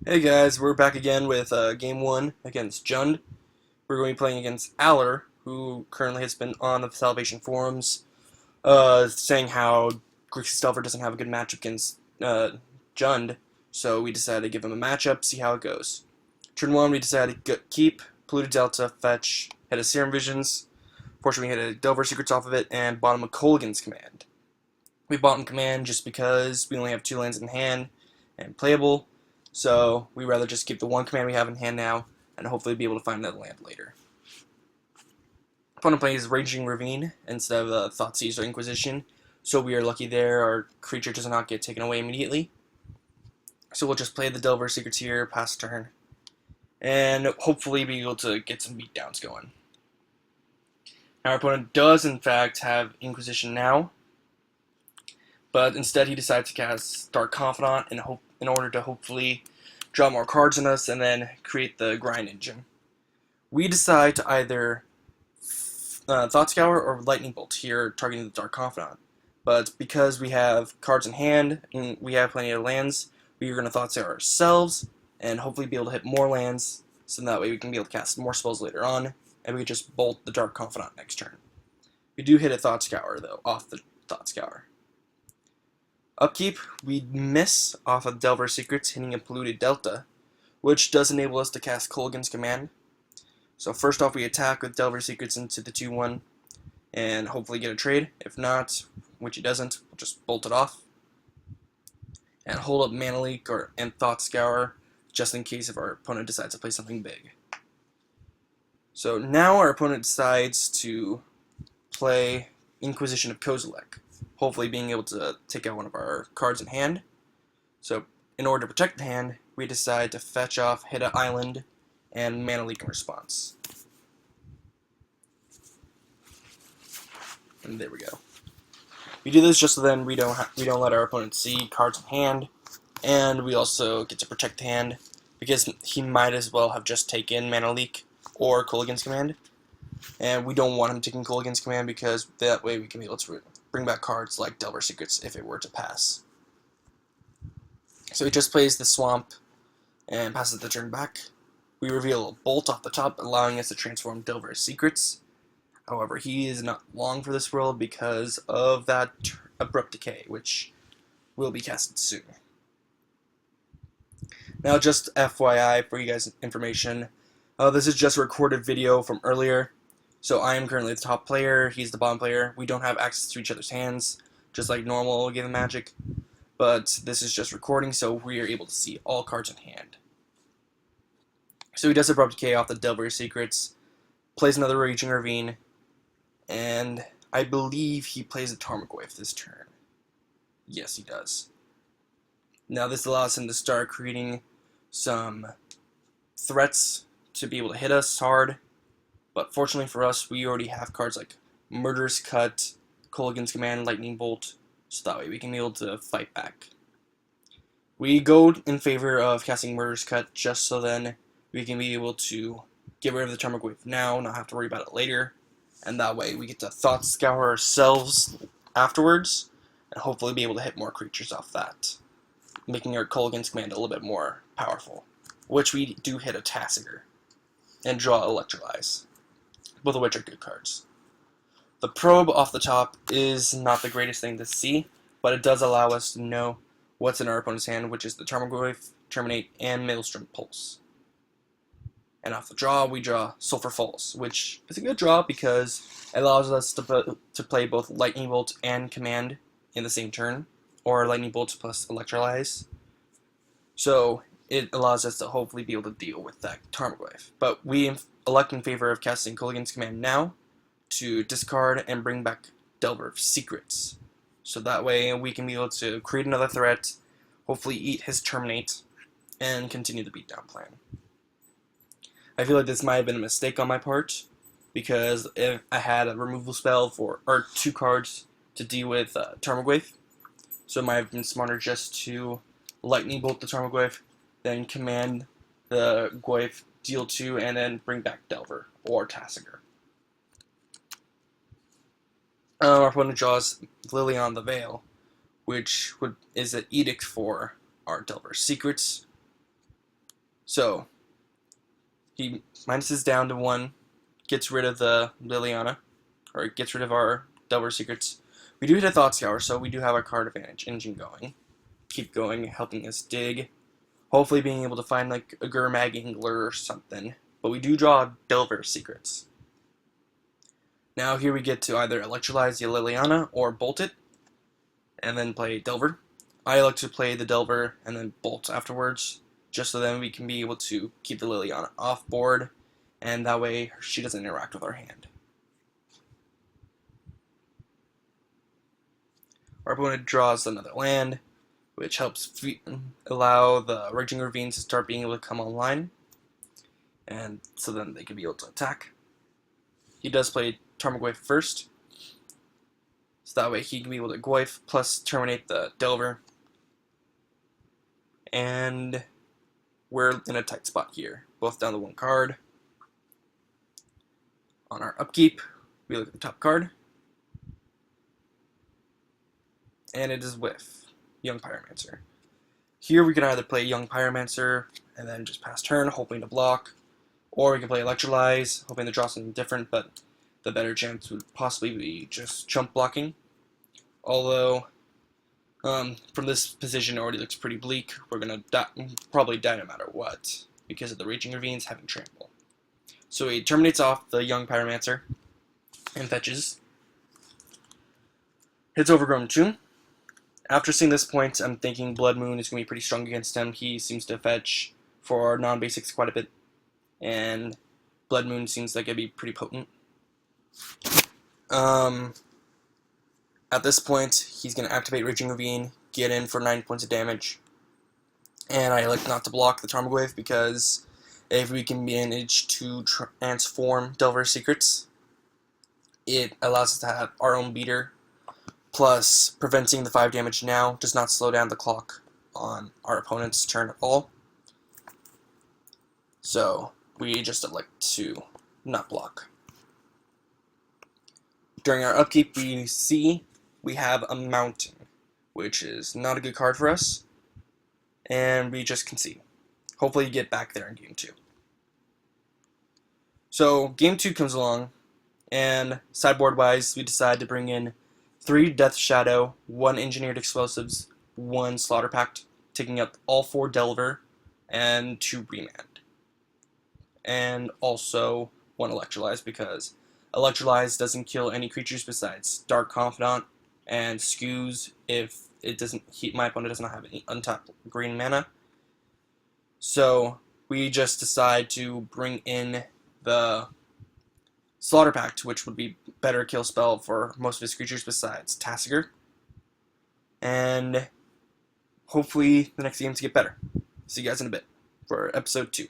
Hey guys, we're back again with game one against Jund. We're going to be playing against Aller, who currently has been on the Salvation forums, saying how Grixis doesn't have a good matchup against Jund, so we decided to give him a matchup, see how it goes. Turn one, we decided to keep Polluted Delta, fetch, hit a Serum Visions. Fortunately, we hit a Delver Secrets off of it, and bought him a Kolaghan's Command. We bought him Command just because we only have 2 lands in hand and playable. So we rather just keep the 1 command we have in hand now, and hopefully be able to find another land later. Opponent plays Raging Ravine instead of Thoughtseize or Inquisition, so we are lucky there. Our creature does not get taken away immediately. So we'll just play the Delver Secrets here, pass turn, and hopefully be able to get some beatdowns going. Now our opponent does in fact have Inquisition now, but instead he decides to cast Dark Confidant in order to hopefully draw more cards in us and then create the grind engine. We decide to either Thought Scour or Lightning Bolt here, targeting the Dark Confidant. But because we have cards in hand and we have plenty of lands, we are going to Thought Scour ourselves and hopefully be able to hit more lands, so that way we can be able to cast more spells later on, and we just bolt the Dark Confidant next turn. We do hit a Thought Scour, though, off the Thought Scour. Upkeep, we miss off of Delver Secrets, hitting a Polluted Delta, which does enable us to cast Kolaghan's Command. So first off, we attack with Delver Secrets into the 2-1, and hopefully get a trade. If not, which he doesn't, we'll just bolt it off. And hold up Mana Leak and Thought Scour, just in case if our opponent decides to play something big. So now our opponent decides to play Inquisition of Kozilek, hopefully being able to take out one of our cards in hand. So in order to protect the hand, we decide to fetch off, hit an island, and Mana Leak in response. And there we go. We do this just so then we don't let our opponent see cards in hand, and we also get to protect the hand because he might as well have just taken Mana Leak or Kolaghan's Command, and we don't want him taking Kolaghan's Command because that way we can be able to bring back cards like Delver Secrets if it were to pass. So he just plays the Swamp and passes the turn back. We reveal a Bolt off the top, allowing us to transform Delver Secrets. However, he is not long for this world because of that Abrupt Decay, which will be casted soon. Now, just FYI for you guys' information, this is just a recorded video from earlier. So I am currently the top player, he's the bottom player. We don't have access to each other's hands, just like normal Game of Magic. But this is just recording, so we are able to see all cards in hand. So he does Abrupt Decay off the Delver Secrets, plays another Raging Ravine, and I believe he plays a Tarmogoyf this turn. Yes, he does. Now this allows him to start creating some threats to be able to hit us hard, but fortunately for us, we already have cards like Murderous Cut, Kolaghan's Command, Lightning Bolt, so that way we can be able to fight back. We go in favor of casting Murderous Cut just so then we can be able to get rid of the Tarmogoyf now, not have to worry about it later, and that way we get to Thought Scour ourselves afterwards, and hopefully be able to hit more creatures off that, making our Kolaghan's Command a little bit more powerful, which we do hit a Tasigur, and draw Electrolyze, both of which are good cards. The Probe off the top is not the greatest thing to see, but it does allow us to know what's in our opponent's hand, which is the Tarmogoyf, Terminate, and Maelstrom Pulse. And off the draw, we draw Sulphur Falls, which is a good draw because it allows us to play both Lightning Bolt and Command in the same turn, or Lightning Bolt plus Electrolyze. So it allows us to hopefully be able to deal with that Tarmogoyf. But we elect in favor of casting Kolaghan's Command now to discard and bring back Delver Secrets. So that way we can be able to create another threat, hopefully eat his Terminate, and continue the beatdown plan. I feel like this might have been a mistake on my part, because if I had a removal spell or 2 cards to deal with Tarmogoyf, so it might have been smarter just to Lightning Bolt the Tarmogoyf, then command the Goyf, deal 2, and then bring back Delver or Tasigur. Our opponent draws Lilion the Veil, which is an edict for our Delver Secrets. So he minuses down to 1, gets rid of the Liliana, or gets rid of our Delver Secrets. We do hit a Thought Scour, so we do have our card advantage engine going. Keep going, helping us dig. Hopefully being able to find like a Gurmag Angler or something. But we do draw Delver Secrets. Now here we get to either Electrolyze the Liliana or Bolt it, and then play Delver. I like to play the Delver and then Bolt afterwards, just so then we can be able to keep the Liliana off board, and that way she doesn't interact with our hand. Our opponent draws another land, which helps allow the Raging Ravines to start being able to come online, and so then they can be able to attack. He does play Tarmogoyf first, so that way he can be able to Goyf plus terminate the Delver, and we're in a tight spot here, both down to 1 card. On our upkeep, we look at the top card, and it is with Young Pyromancer. Here we can either play Young Pyromancer and then just pass turn, hoping to block, or we can play Electrolyze, hoping to draw something different, but the better chance would possibly be just chump blocking. Although, from this position it already looks pretty bleak. We're going to probably die no matter what, because of the Raging Ravines having Trample. So he terminates off the Young Pyromancer and fetches. Hits Overgrown Tomb. After seeing this point, I'm thinking Blood Moon is going to be pretty strong against him. He seems to fetch for non-basics quite a bit, and Blood Moon seems like it'd be pretty potent. At this point, he's going to activate Raging Ravine, get in for 9 points of damage, and I like not to block the Tarmogoyf because if we can manage to transform Delver Secrets, it allows us to have our own beater, plus preventing the 5 damage now does not slow down the clock on our opponent's turn at all. So we just elect to not block. During our upkeep, we see we have a Mountain, which is not a good card for us, and we just concede. Hopefully get back there in Game 2. So Game 2 comes along, and sideboard-wise, we decide to bring in 3 Death Shadow, 1 Engineered Explosives, 1 Slaughter Pact, taking up all 4 Delver, and 2 Remand. And also 1 Electrolyze, because Electrolyze doesn't kill any creatures besides Dark Confidant and Skews if it doesn't. My opponent does not have any untapped green mana. So we just decide to bring in the Slaughter Pact, which would be better kill spell for most of his creatures besides Tasigur. And hopefully the next games get better. See you guys in a bit for episode 2.